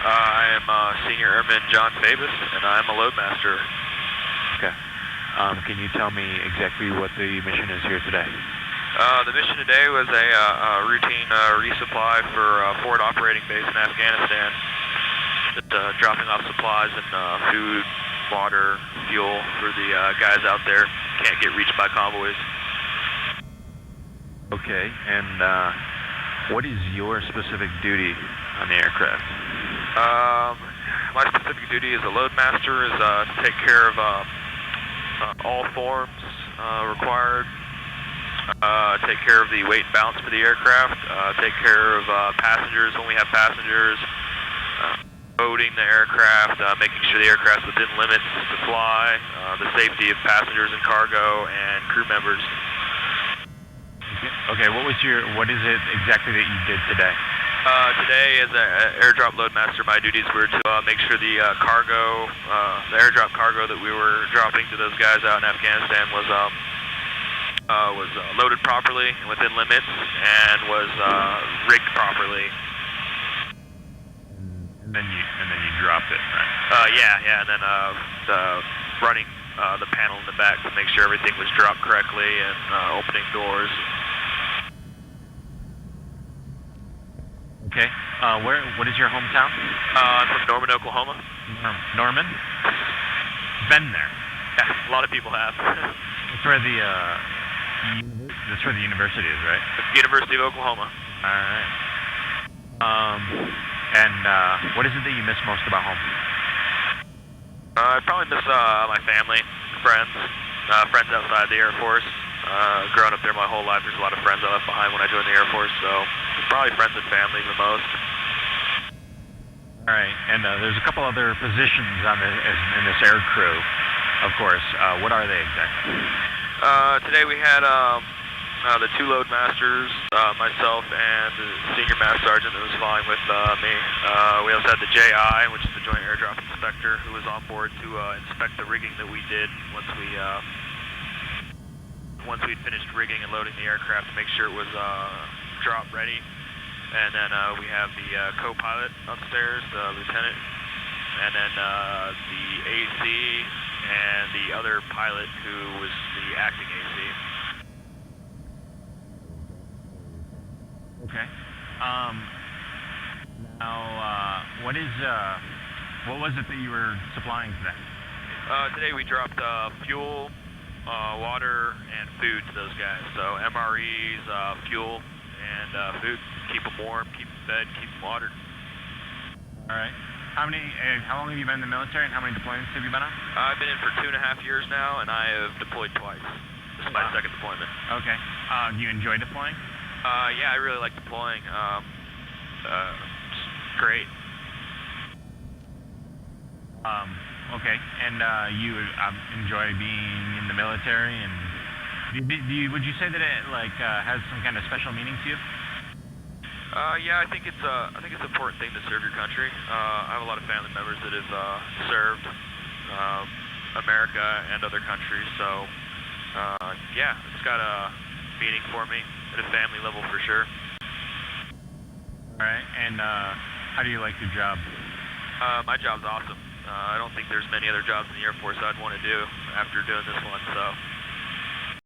I am Senior Airman John Fabis, and I'm a Loadmaster. Okay. Can you tell me exactly what the mission is here today? The mission today was a routine resupply for Forward Operating Base in Afghanistan. Just dropping off supplies and food, water, fuel for the guys out there can't get reached by convoys. Okay, and what is your specific duty on the aircraft? My specific duty as a Loadmaster is to take care of all forms required, take care of the weight and balance for the aircraft, take care of passengers when we have passengers, loading the aircraft, making sure the aircraft's within limits to fly, the safety of passengers and cargo and crew members. Okay, what is it exactly that you did today? Today, as an airdrop Loadmaster, my duties were to make sure the cargo, the airdrop cargo that we were dropping to those guys out in Afghanistan was loaded properly and within limits, and was rigged properly. And then you dropped it, right? Yeah, and then running the panel in the back to make sure everything was dropped correctly and opening doors. Okay. What is your hometown? I'm from Norman, Oklahoma. Norman? Been there. Yeah, a lot of people have. That's where the university is, right? University of Oklahoma. All right. And what is it that you miss most about home? I probably miss my family, friends outside the Air Force. Growing up there my whole life, there's a lot of friends I left behind when I joined the Air Force, so probably friends and family the most. All right, and there's a couple other positions in this air crew, of course. What are they exactly? Today we had the two Loadmasters, myself and the Senior Master Sergeant that was flying with me. We also had the JI, which is the Joint Airdrop Inspector, who was on board to inspect the rigging that we did once we'd finished rigging and loading the aircraft to make sure it was drop ready. And then we have the co-pilot upstairs, the lieutenant, and then the AC and the other pilot who was the acting AC. Okay. Now, what was it that you were supplying today? Today we dropped fuel, water, and food to those guys. So MREs, fuel, and food. Keep them warm, keep them fed, keep them watered. All right. How long have you been in the military, and how many deployments have you been on? I've been in for 2.5 years now, and I have deployed twice. This is my second deployment. Okay. Do you enjoy deploying? Yeah, I really like deploying. It's great. Okay. And you enjoy being in the military, and would you say that it has some kind of special meaning to you? Yeah, I think it's an important thing to serve your country. I have a lot of family members that have served America and other countries, so yeah, it's got a meaning for me at a family level for sure. All right, and how do you like your job? My job's awesome. I don't think there's many other jobs in the Air Force I'd want to do after doing this one, so